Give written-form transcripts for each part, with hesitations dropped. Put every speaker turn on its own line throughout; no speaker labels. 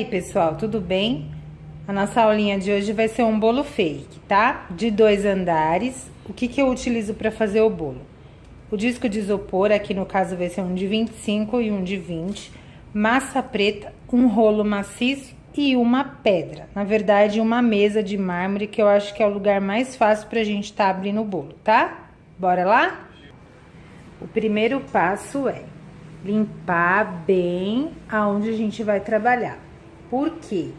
aí, pessoal, tudo bem? A nossa aulinha de hoje vai ser um bolo fake, tá? De 2 andares. O que eu utilizo para fazer o bolo? O disco de isopor, aqui no caso vai ser um de 25 e um de 20. Massa preta, um rolo maciço e uma pedra. Na verdade, uma mesa de mármore, que eu acho que é o lugar mais fácil pra gente estar abrindo o bolo, tá? Bora lá? O primeiro passo é limpar bem aonde a gente vai trabalhar. Por quê?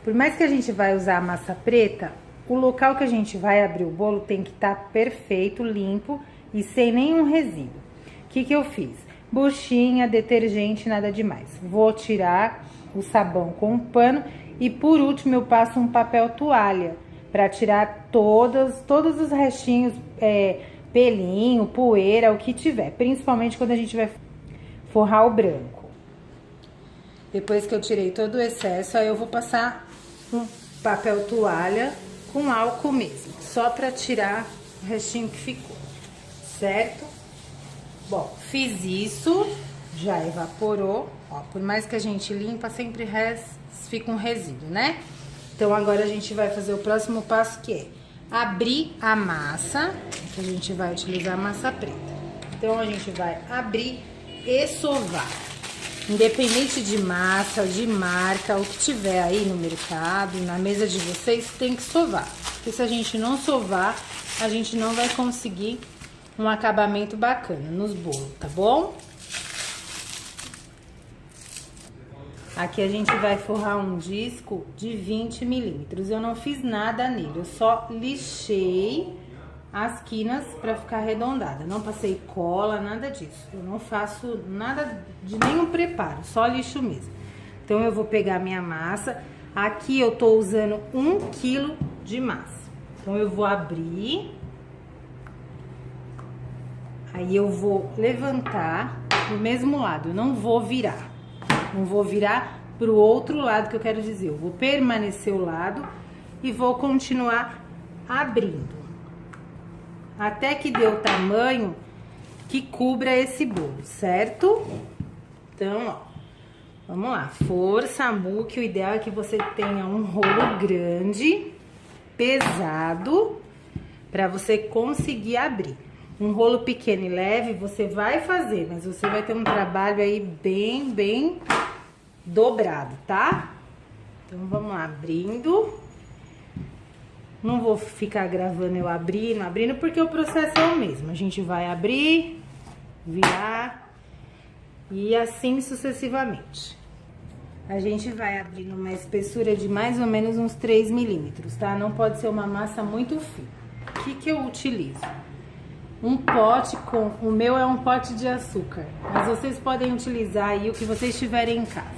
Por mais que a gente vai usar a massa preta, o local que a gente vai abrir o bolo tem que estar perfeito, limpo e sem nenhum resíduo. O que eu fiz? Buchinha, detergente, nada demais. Vou tirar o sabão com um pano e por último eu passo um papel toalha para tirar todos os restinhos, pelinho, poeira, o que tiver, principalmente quando a gente vai forrar o branco. Depois que eu tirei todo o excesso, aí eu vou passar um papel toalha com álcool mesmo, só para tirar o restinho que ficou, certo? Bom, fiz isso, já evaporou, ó, por mais que a gente limpa, sempre fica um resíduo, né? Então agora a gente vai fazer o próximo passo, que é abrir a massa, que a gente vai utilizar a massa preta. Então a gente vai abrir e sovar. Independente de massa, de marca, o que tiver aí no mercado, na mesa de vocês, tem que sovar. Porque se a gente não sovar, a gente não vai conseguir um acabamento bacana nos bolos, tá bom? Aqui a gente vai forrar um disco de 20 milímetros. Eu não fiz nada nele, eu só lixei as quinas para ficar arredondada. Não passei cola, nada disso. Eu não faço nada de nenhum preparo, só lixo mesmo. Então eu vou pegar minha massa. Aqui eu tô usando 1 quilo de massa. Então eu vou abrir. Aí eu vou levantar do mesmo lado, eu não vou virar. Não vou virar pro outro lado, que eu quero dizer. Eu vou permanecer o lado e vou continuar abrindo. Até que dê o tamanho que cubra esse bolo, certo? Então, ó, vamos lá. Força, muque. O ideal é que você tenha um rolo grande, pesado, para você conseguir abrir. Um rolo pequeno e leve você vai fazer, mas você vai ter um trabalho aí bem dobrado, tá? Então, vamos lá, abrindo. Não vou ficar gravando eu abrindo, porque o processo é o mesmo. A gente vai abrir, virar e assim sucessivamente. A gente vai abrir numa espessura de mais ou menos uns 3 milímetros, tá? Não pode ser uma massa muito fina. O que eu utilizo? Um pote com... O meu é um pote de açúcar, mas vocês podem utilizar aí o que vocês tiverem em casa.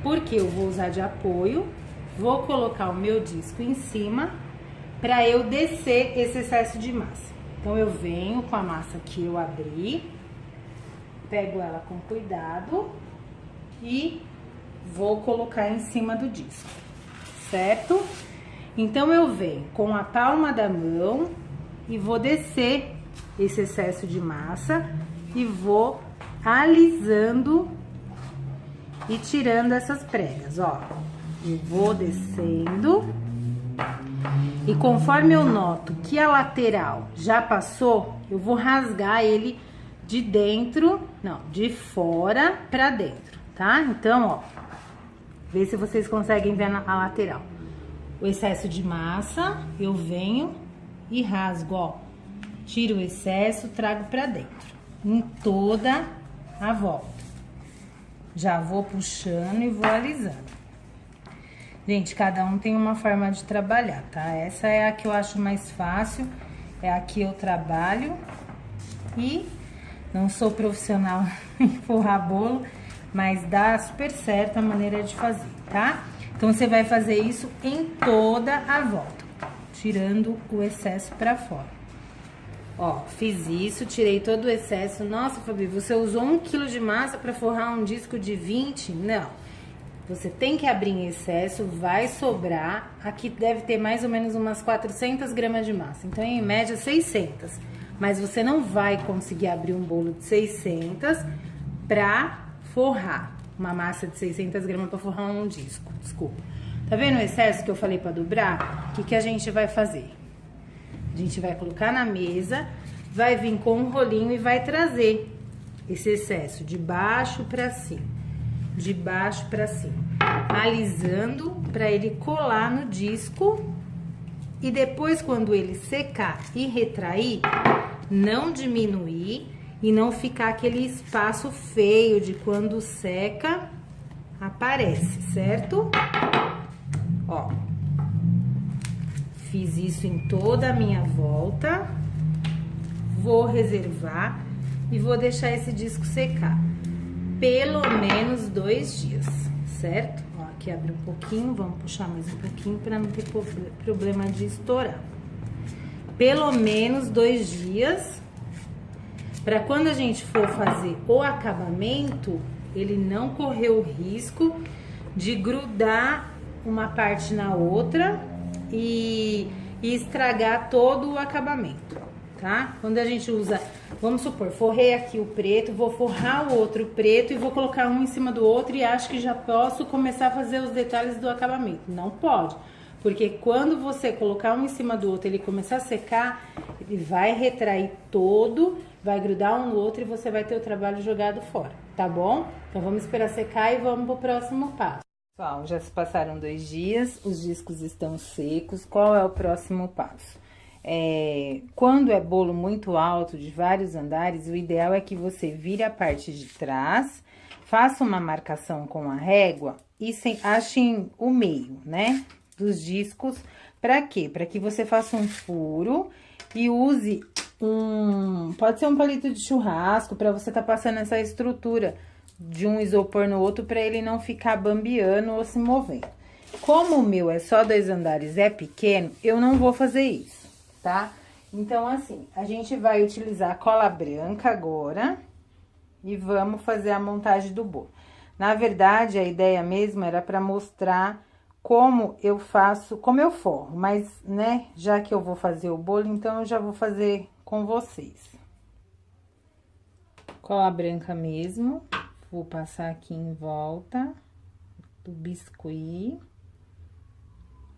Porque eu vou usar de apoio, vou colocar o meu disco em cima para eu descer esse excesso de massa. Então eu venho com a massa que eu abri, pego ela com cuidado e vou colocar em cima do disco, certo? Então eu venho com a palma da mão e vou descer esse excesso de massa e vou alisando e tirando essas pregas, ó. Eu vou descendo e conforme eu noto que a lateral já passou, eu vou rasgar ele de dentro, não, de fora pra dentro, tá? Então, ó, vê se vocês conseguem ver a lateral. O excesso de massa, eu venho e rasgo, ó. Tiro o excesso, trago pra dentro, em toda a volta. Já vou puxando e vou alisando. Gente, cada um tem uma forma de trabalhar, tá? Essa é a que eu acho mais fácil, é a que eu trabalho. E não sou profissional em forrar bolo, mas dá super certo a maneira de fazer, tá? Então, você vai fazer isso em toda a volta, tirando o excesso pra fora. Ó, fiz isso, tirei todo o excesso. Nossa, Fabi, você usou 1 quilo de massa pra forrar um disco de 20? Não. Você tem que abrir em excesso, vai sobrar. Aqui deve ter mais ou menos umas 400 gramas de massa. Então, em média, 600. Mas você não vai conseguir abrir um bolo de 600 pra forrar. uma massa de 600 gramas para forrar um disco, desculpa. Tá vendo o excesso que eu falei para dobrar? O que a gente vai fazer? A gente vai colocar na mesa, vai vir com um rolinho e vai trazer esse excesso de baixo para cima, de baixo para cima, alisando para ele colar no disco. E depois, quando ele secar e retrair, não diminuir e não ficar aquele espaço feio de quando seca, aparece, certo? Ó, fiz isso em toda a minha volta, vou reservar e vou deixar esse disco secar pelo menos 2 dias, certo? Ó, aqui abre um pouquinho, vamos puxar mais um pouquinho para não ter problema de estourar. Pelo menos 2 dias, para quando a gente for fazer o acabamento, ele não correr o risco de grudar uma parte na outra e estragar todo o acabamento, tá? Quando a gente usa, vamos supor, forrei aqui o preto, vou forrar o outro preto e vou colocar um em cima do outro e acho que já posso começar a fazer os detalhes do acabamento. Não pode, porque quando você colocar um em cima do outro e ele começar a secar, ele vai retrair todo, vai grudar um no outro e você vai ter o trabalho jogado fora, tá bom? Então vamos esperar secar e vamos pro próximo passo. Pessoal, já se passaram 2 dias, os discos estão secos. Qual é o próximo passo? Quando é bolo muito alto, de vários andares, o ideal é que você vire a parte de trás, faça uma marcação com a régua e ache o meio, né, dos discos. Pra quê? Pra que você faça um furo e use pode ser um palito de churrasco, pra você tá passando essa estrutura de um isopor no outro para ele não ficar bambeando ou se movendo. Como o meu é só 2 andares, é pequeno, eu não vou fazer isso, tá? Então, assim, a gente vai utilizar cola branca agora e vamos fazer a montagem do bolo. Na verdade, a ideia mesmo era para mostrar como eu faço, como eu forro, mas, né, já que eu vou fazer o bolo, então eu já vou fazer com vocês. Cola branca mesmo. Vou passar aqui em volta do biscuit,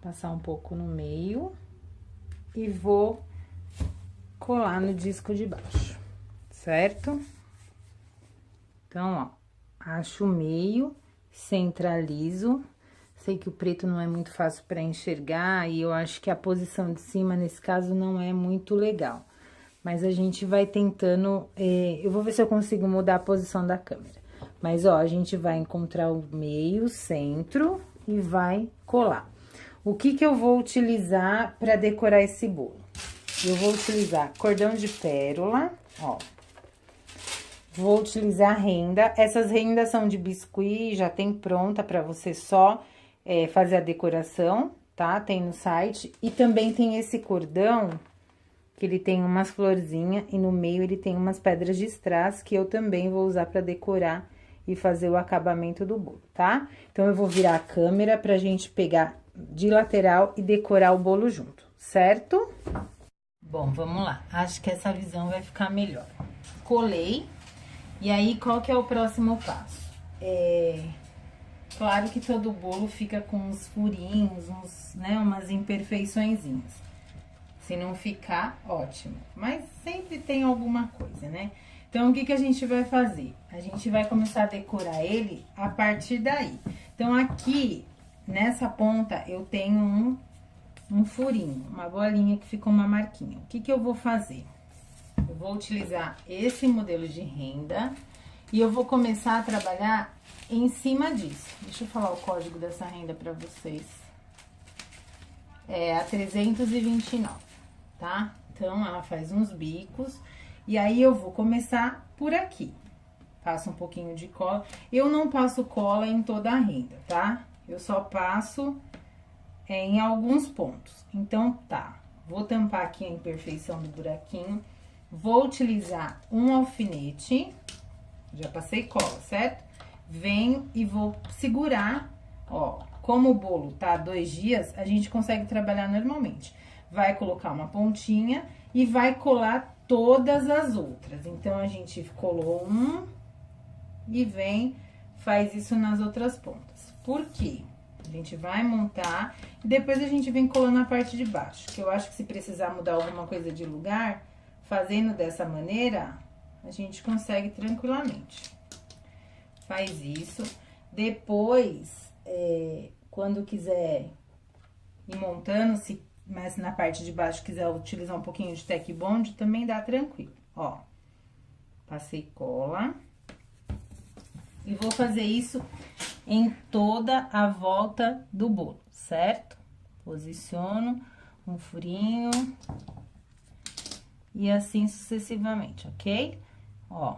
passar um pouco no meio e vou colar no disco de baixo, certo? Então, ó, acho o meio, centralizo. Sei que o preto não é muito fácil para enxergar e eu acho que a posição de cima, nesse caso, não é muito legal. Mas a gente vai tentando, eu vou ver se eu consigo mudar a posição da câmera. Mas, ó, a gente vai encontrar o meio, o centro e vai colar. O que que eu vou utilizar para decorar esse bolo? Eu vou utilizar cordão de pérola, ó. Vou utilizar renda. Essas rendas são de biscuit, já tem pronta para você só fazer a decoração, tá? Tem no site. E também tem esse cordão, que ele tem umas florzinhas e no meio ele tem umas pedras de strass, que eu também vou usar para decorar e fazer o acabamento do bolo, tá? Então, eu vou virar a câmera pra gente pegar de lateral e decorar o bolo junto, certo? Bom, vamos lá. Acho que essa visão vai ficar melhor. Colei. E aí, qual que é o próximo passo? Claro que todo bolo fica com uns furinhos, umas imperfeiçõezinhas. Se não ficar, ótimo. Mas sempre tem alguma coisa, né? Então, o que que a gente vai fazer? A gente vai começar a decorar ele a partir daí. Então, aqui, nessa ponta, eu tenho um furinho, uma bolinha que ficou uma marquinha. O que que eu vou fazer? Eu vou utilizar esse modelo de renda e eu vou começar a trabalhar em cima disso. Deixa eu falar o código dessa renda pra vocês. É a 329, tá? Então, ela faz uns bicos. E aí, eu vou começar por aqui. Passo um pouquinho de cola. Eu não passo cola em toda a renda, tá? Eu só passo em alguns pontos. Então, tá. Vou tampar aqui a imperfeição do buraquinho. Vou utilizar um alfinete. Já passei cola, certo? Venho e vou segurar, ó. Como o bolo tá 2 dias, a gente consegue trabalhar normalmente. Vai colocar uma pontinha e vai colar todas as outras. Então, a gente colou um e vem faz isso nas outras pontas. Por quê? A gente vai montar e depois a gente vem colando a parte de baixo. Que eu acho que se precisar mudar alguma coisa de lugar, fazendo dessa maneira, a gente consegue tranquilamente. Faz isso. Depois, quando quiser ir montando, se mais na parte de baixo quiser utilizar um pouquinho de tack bond, também dá tranquilo. Ó, passei cola. E vou fazer isso em toda a volta do bolo, certo? Posiciono um furinho e assim sucessivamente, ok? Ó,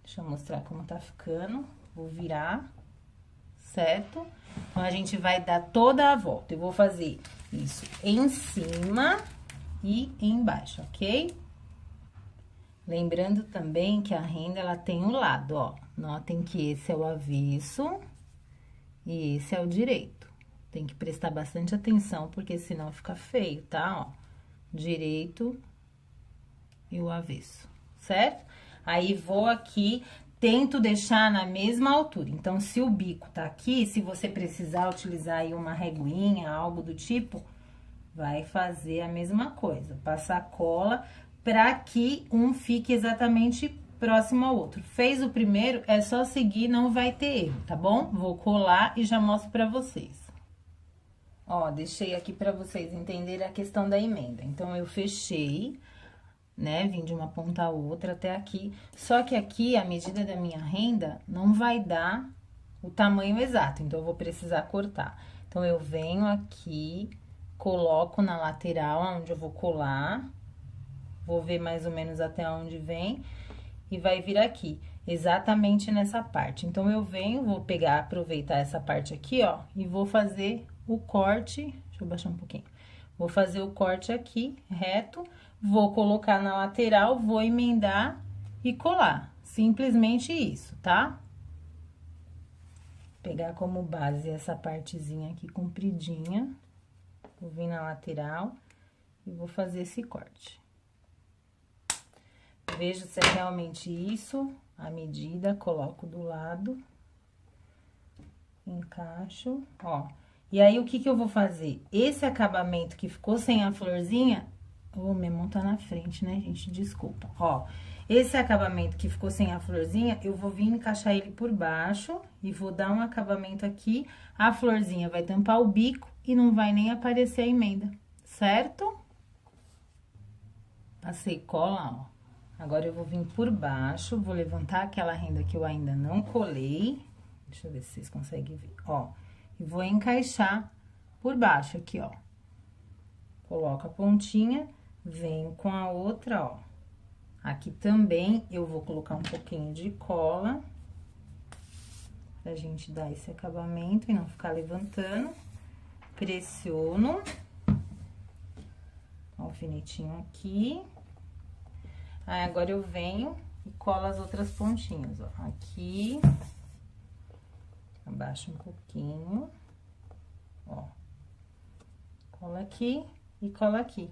deixa eu mostrar como tá ficando. Vou virar, certo? Então, a gente vai dar toda a volta. Eu vou fazer isso em cima e embaixo, ok? Lembrando também que a renda, ela tem um lado, ó. Notem que esse é o avesso e esse é o direito. Tem que prestar bastante atenção, porque senão fica feio, tá? Ó, direito e o avesso, certo? Aí, vou aqui, tento deixar na mesma altura. Então, se o bico tá aqui, se você precisar utilizar aí uma reguinha, algo do tipo, vai fazer a mesma coisa. Passar cola para que um fique exatamente próximo ao outro. Fez o primeiro, é só seguir, não vai ter erro, tá bom? Vou colar e já mostro pra vocês. Ó, deixei aqui pra vocês entenderem a questão da emenda. Então, eu fechei, né? Vim de uma ponta a outra até aqui. Só que aqui, a medida da minha renda não vai dar o tamanho exato, então, eu vou precisar cortar. Então, eu venho aqui, coloco na lateral, onde eu vou colar. Vou ver mais ou menos até onde vem e vai vir aqui, exatamente nessa parte. Então, eu venho, vou pegar, aproveitar essa parte aqui, ó, e vou fazer o corte, deixa eu baixar um pouquinho. Vou fazer o corte aqui, reto, vou colocar na lateral, vou emendar e colar. Simplesmente isso, tá? Pegar como base essa partezinha aqui compridinha, vou vir na lateral e vou fazer esse corte. Vejo se é realmente isso, a medida, coloco do lado, encaixo, ó. E aí, o que que eu vou fazer? Esse acabamento que ficou sem a florzinha, minha mão tá na frente, né, gente? Desculpa, ó. Esse acabamento que ficou sem a florzinha, eu vou vir encaixar ele por baixo e vou dar um acabamento aqui. A florzinha vai tampar o bico e não vai nem aparecer a emenda, certo? Passei cola, ó. Agora, eu vou vir por baixo, vou levantar aquela renda que eu ainda não colei. Deixa eu ver se vocês conseguem ver, ó. E vou encaixar por baixo aqui, ó. Coloco a pontinha, venho com a outra, ó. Aqui também, eu vou colocar um pouquinho de cola, pra gente dar esse acabamento e não ficar levantando. Pressiono. Alfinetinho aqui. Aí, agora, eu venho e colo as outras pontinhas, ó. Aqui. Abaixo um pouquinho. Ó. Cola aqui e cola aqui.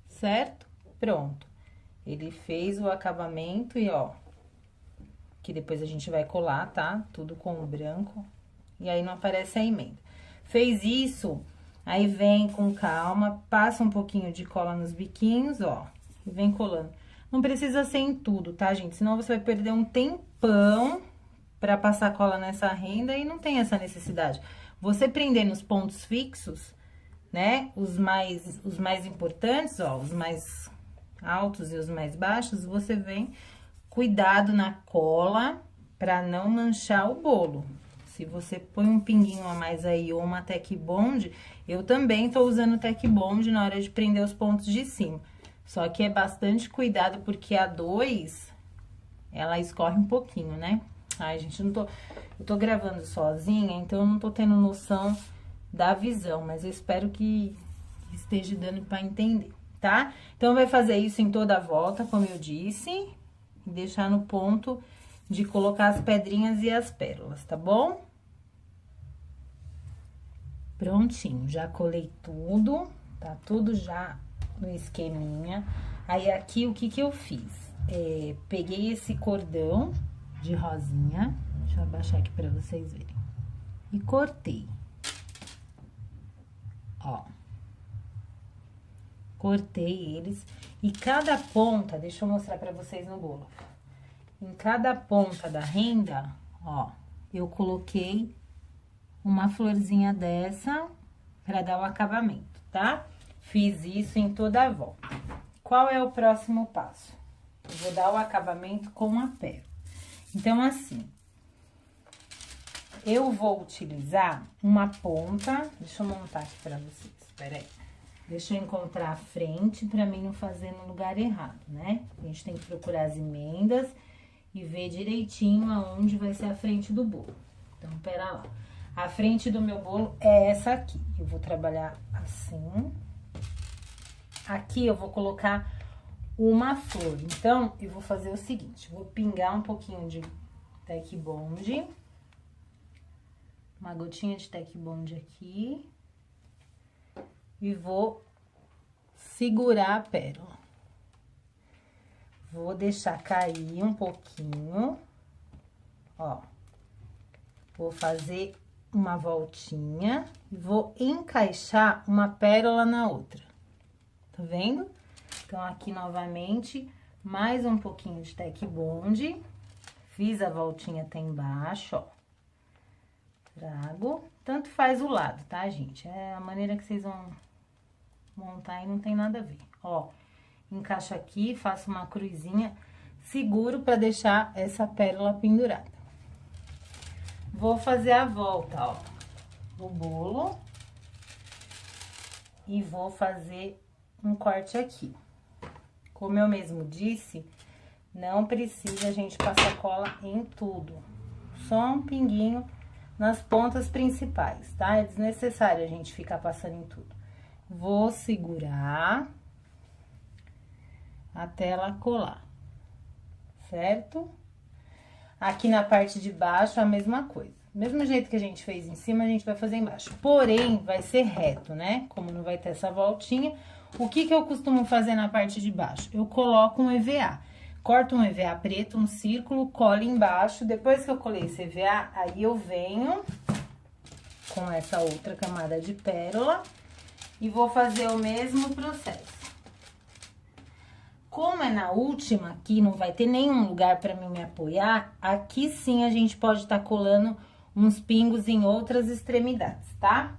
Certo? Pronto. Ele fez o acabamento e, ó. Que depois a gente vai colar, tá? Tudo com o branco. E aí, não aparece a emenda. Fez isso, aí vem com calma, passa um pouquinho de cola nos biquinhos, ó. E vem colando. Não precisa ser em tudo, tá, gente? Senão, você vai perder um tempão pra passar cola nessa renda e não tem essa necessidade. Você prender nos pontos fixos, né? Os mais importantes, ó, os mais altos e os mais baixos, você vem cuidado na cola pra não manchar o bolo. Se você põe um pinguinho a mais aí ou uma tack bond, eu também tô usando tack bond na hora de prender os pontos de cima. Só que é bastante cuidado, porque a 2, ela escorre um pouquinho, né? Ai, gente, eu tô gravando sozinha, então eu não tô tendo noção da visão, mas eu espero que esteja dando pra entender, tá? Então, vai fazer isso em toda a volta, como eu disse, e deixar no ponto de colocar as pedrinhas e as pérolas, tá bom? Prontinho, já colei tudo, tá tudo já no esqueminha. Aí, aqui, o que que eu fiz? Peguei esse cordão de rosinha, Deixa eu abaixar aqui pra vocês verem. E cortei. Ó. Cortei eles. E cada ponta, deixa eu mostrar pra vocês no bolo. Em cada ponta da renda, ó, eu coloquei uma florzinha dessa pra dar o acabamento, tá? Fiz isso em toda a volta. Qual é o próximo passo? Eu vou dar o acabamento com a pérola. Então, assim, eu vou utilizar uma ponta, deixa eu montar aqui pra vocês, peraí. Deixa eu encontrar a frente pra mim não fazer no lugar errado, né? A gente tem que procurar as emendas e ver direitinho aonde vai ser a frente do bolo. Então, pera lá. A frente do meu bolo é essa aqui. Eu vou trabalhar assim. Aqui eu vou colocar uma flor. Então, eu vou fazer o seguinte, vou pingar um pouquinho de Tec Bond. Uma gotinha de Tec Bond aqui. E vou segurar a pérola. Vou deixar cair um pouquinho. Ó. Vou fazer uma voltinha e vou encaixar uma pérola na outra. Tá vendo? Então, aqui novamente, mais um pouquinho de Tec Bond. Fiz a voltinha até embaixo, ó. Trago. Tanto faz o lado, tá, gente? É a maneira que vocês vão montar e não tem nada a ver. Ó, encaixo aqui, faço uma cruzinha, seguro pra deixar essa pérola pendurada. Vou fazer a volta, ó, do bolo. E vou fazer um corte aqui. Como eu mesmo disse, não precisa a gente passar cola em tudo. Só um pinguinho nas pontas principais, tá? É desnecessário a gente ficar passando em tudo. Vou segurar até ela colar, certo? Aqui na parte de baixo, a mesma coisa. Mesmo jeito que a gente fez em cima, a gente vai fazer embaixo. Porém, vai ser reto, né? Como não vai ter essa voltinha, o que eu costumo fazer na parte de baixo? Eu coloco um EVA. Corto um EVA preto, um círculo, colo embaixo. Depois que eu colei esse EVA, aí eu venho com essa outra camada de pérola e vou fazer o mesmo processo. Como é na última, aqui não vai ter nenhum lugar pra mim me apoiar, aqui sim a gente pode estar colando uns pingos em outras extremidades, tá?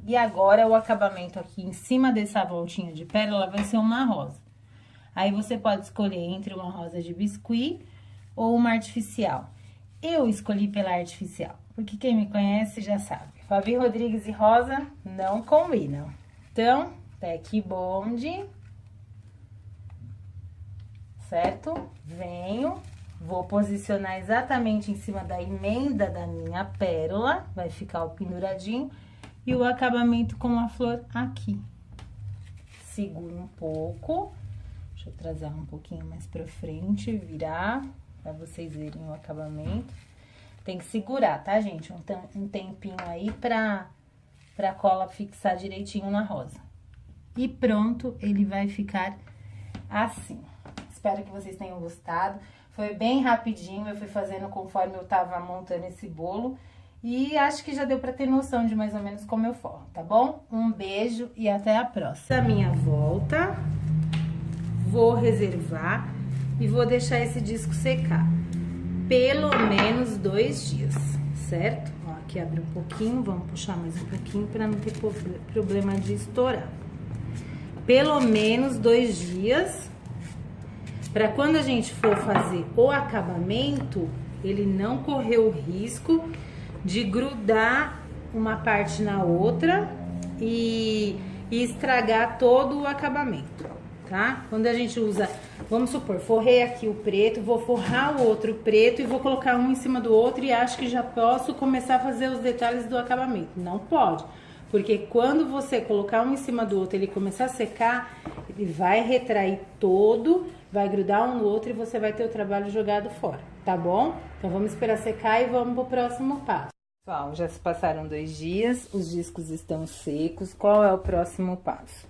E agora, o acabamento aqui em cima dessa voltinha de pérola vai ser uma rosa. Aí, você pode escolher entre uma rosa de biscuit ou uma artificial. Eu escolhi pela artificial, porque quem me conhece já sabe. Fabi Rodrigues e rosa não combinam. Então, Tec Bond, certo? Venho, vou posicionar exatamente em cima da emenda da minha pérola, vai ficar o penduradinho, e o acabamento com a flor aqui. Seguro um pouco, deixa eu trazer um pouquinho mais pra frente, virar, pra vocês verem o acabamento. Tem que segurar, tá, gente? Um tempinho aí pra cola fixar direitinho na rosa. E pronto, ele vai ficar assim. Espero que vocês tenham gostado. Foi bem rapidinho, eu fui fazendo conforme eu tava montando esse bolo. E acho que já deu pra ter noção de mais ou menos como eu forro, tá bom? Um beijo e até a próxima. Da minha volta, vou reservar e vou deixar esse disco secar. Pelo menos 2 dias, certo? Ó, aqui abre um pouquinho, vamos puxar mais um pouquinho pra não ter problema de estourar. Pelo menos 2 dias, pra quando a gente for fazer o acabamento, ele não correr o risco de grudar uma parte na outra e estragar todo o acabamento, tá? Quando a gente usa, vamos supor, forrei aqui o preto, vou forrar o outro preto e vou colocar um em cima do outro e acho que já posso começar a fazer os detalhes do acabamento. Não pode, porque quando você colocar um em cima do outro e ele começar a secar, ele vai retrair todo, vai grudar um no outro e você vai ter o trabalho jogado fora, tá bom? Então, vamos esperar secar e vamos pro próximo passo. Pessoal, já se passaram 2 dias, os discos estão secos. Qual é o próximo passo?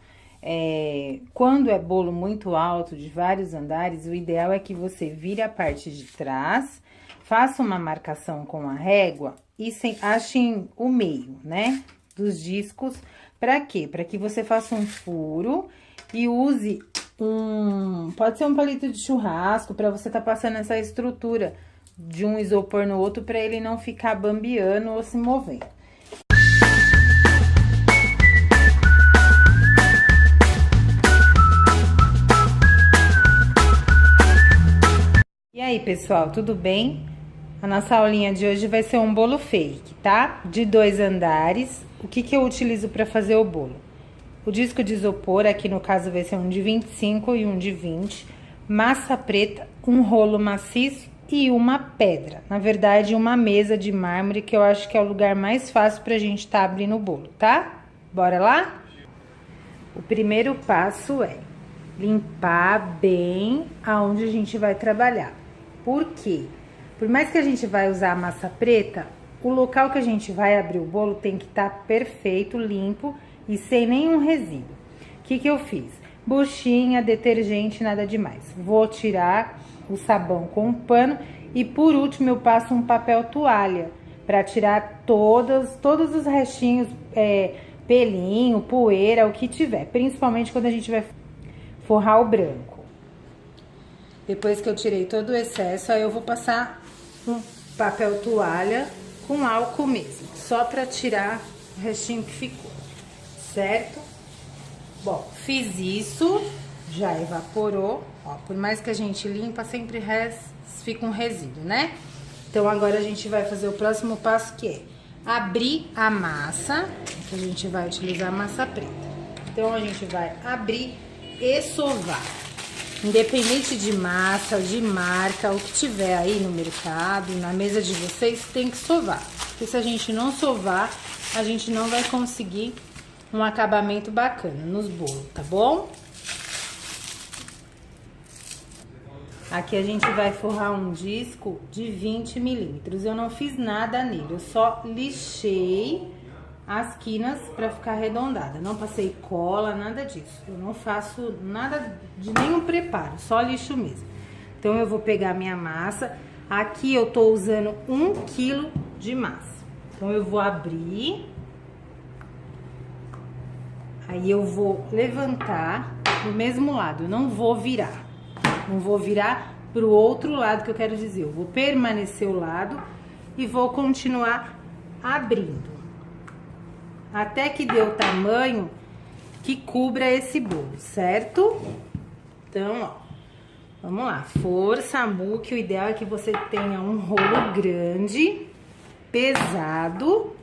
Quando é bolo muito alto, de vários andares, o ideal é que você vire a parte de trás, faça uma marcação com a régua e achem o meio, né, dos discos. Pra quê? Pra que você faça um furo e use pode ser um palito de churrasco, pra você tá passando essa estrutura de um isopor no outro, pra ele não ficar bambeando ou se movendo. E aí, pessoal, tudo bem? A nossa aulinha de hoje vai ser um bolo fake, tá? De 2 andares. O que eu utilizo para fazer o bolo? O disco de isopor, aqui no caso vai ser um de 25 e um de 20. Massa preta, um rolo maciço e uma pedra. Na verdade, uma mesa de mármore, que eu acho que é o lugar mais fácil pra gente tá abrindo o bolo, tá? Bora lá? O primeiro passo é limpar bem aonde a gente vai trabalhar. Por quê? Por mais que a gente vai usar a massa preta, o local que a gente vai abrir o bolo tem que estar perfeito, limpo e sem nenhum resíduo. O que eu fiz? Buchinha, detergente, nada demais. Vou tirar o sabão com um pano e por último eu passo um papel toalha para tirar todos os restinhos, pelinho, poeira, o que tiver. Principalmente quando a gente vai forrar o branco. Depois que eu tirei todo o excesso, aí eu vou passar um papel toalha com álcool mesmo, só pra tirar o restinho que ficou, certo? Bom, fiz isso, já evaporou, ó, por mais que a gente limpa, sempre fica um resíduo, né? Então, agora a gente vai fazer o próximo passo, que é abrir a massa, que a gente vai utilizar a massa preta. Então, a gente vai abrir e sovar. Independente de massa, de marca, o que tiver aí no mercado, na mesa de vocês, tem que sovar. Porque se a gente não sovar, a gente não vai conseguir um acabamento bacana nos bolos, tá bom? Aqui a gente vai forrar um disco de 20 milímetros. Eu não fiz nada nele, eu só lixei as quinas para ficar arredondada. Não passei cola, nada disso. Eu não faço nada de nenhum preparo, só lixo mesmo. Então, eu vou pegar minha massa. Aqui eu tô usando 1 quilo de massa. Então, eu vou abrir. Aí, eu vou levantar do mesmo lado. Eu não vou virar. Não vou virar pro outro lado que eu quero dizer. Eu vou permanecer o lado e vou continuar abrindo. Até que dê o tamanho que cubra esse bolo, certo? Então, ó, vamos lá. Força, muque, o ideal é que você tenha um rolo grande, pesado,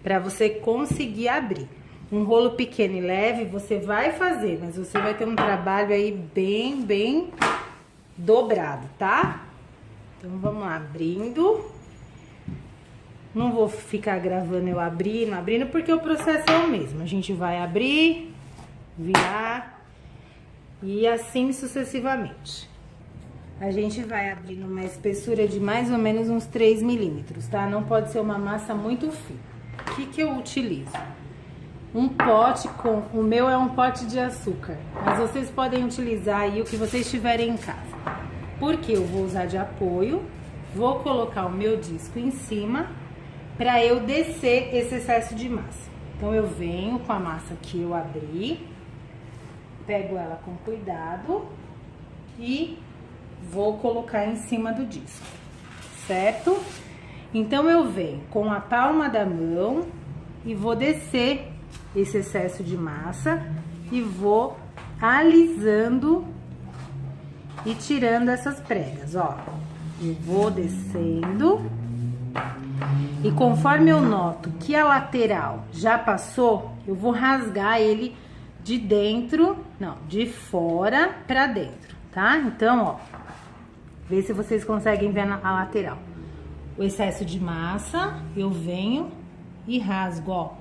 pra você conseguir abrir. Um rolo pequeno e leve você vai fazer, mas você vai ter um trabalho aí bem dobrado, tá? Então, vamos lá, abrindo. Não vou ficar gravando eu abrindo, porque o processo é o mesmo. A gente vai abrir, virar e assim sucessivamente. A gente vai abrir numa espessura de mais ou menos uns 3 milímetros, tá? Não pode ser uma massa muito fina. O que eu utilizo? Um pote o meu é um pote de açúcar, mas vocês podem utilizar aí o que vocês tiverem em casa. Porque eu vou usar de apoio, vou colocar o meu disco em cima para eu descer esse excesso de massa. Então, eu venho com a massa que eu abri, pego ela com cuidado e vou colocar em cima do disco, certo? Então, eu venho com a palma da mão e vou descer esse excesso de massa e vou alisando e tirando essas pregas, ó. Eu vou descendo. E conforme eu noto que a lateral já passou, eu vou rasgar ele de dentro, não, de fora pra dentro, tá? Então, ó, vê se vocês conseguem ver a lateral. O excesso de massa, eu venho e rasgo, ó.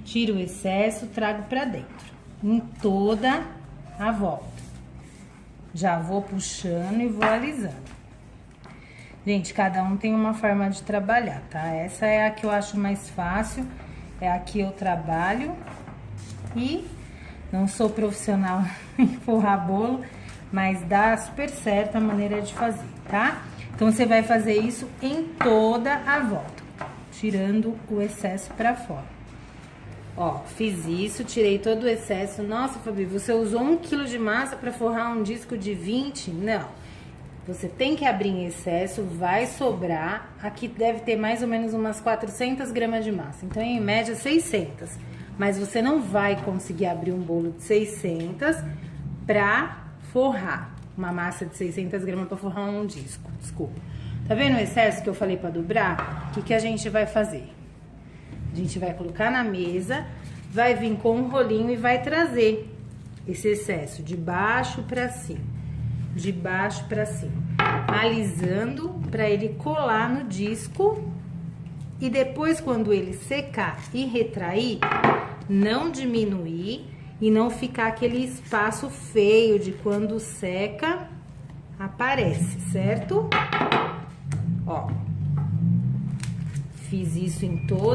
Tiro o excesso, trago pra dentro, em toda a volta. Já vou puxando e vou alisando. Gente, cada um tem uma forma de trabalhar, tá? Essa é a que eu acho mais fácil, é a que eu trabalho. E não sou profissional em forrar bolo, mas dá super certo a maneira de fazer, tá? Então, você vai fazer isso em toda a volta, tirando o excesso pra fora. Ó, fiz isso, tirei todo o excesso. Nossa, Fabi, você usou 1 kg de massa pra forrar um disco de 20? Não. Você tem que abrir em excesso, vai sobrar. Aqui deve ter mais ou menos umas 400 gramas de massa. Então, em média, 600. Mas você não vai conseguir abrir um bolo de 600 pra forrar. Uma massa de 600 gramas pra forrar um disco, desculpa. Tá vendo o excesso que eu falei pra dobrar? O que a gente vai fazer? A gente vai colocar na mesa, vai vir com um rolinho e vai trazer esse excesso de baixo pra cima. De baixo pra cima. Alisando pra ele colar no disco. E depois, quando ele secar e retrair, não diminuir e não ficar aquele espaço feio de quando seca, aparece, certo? Ó, fiz isso em todo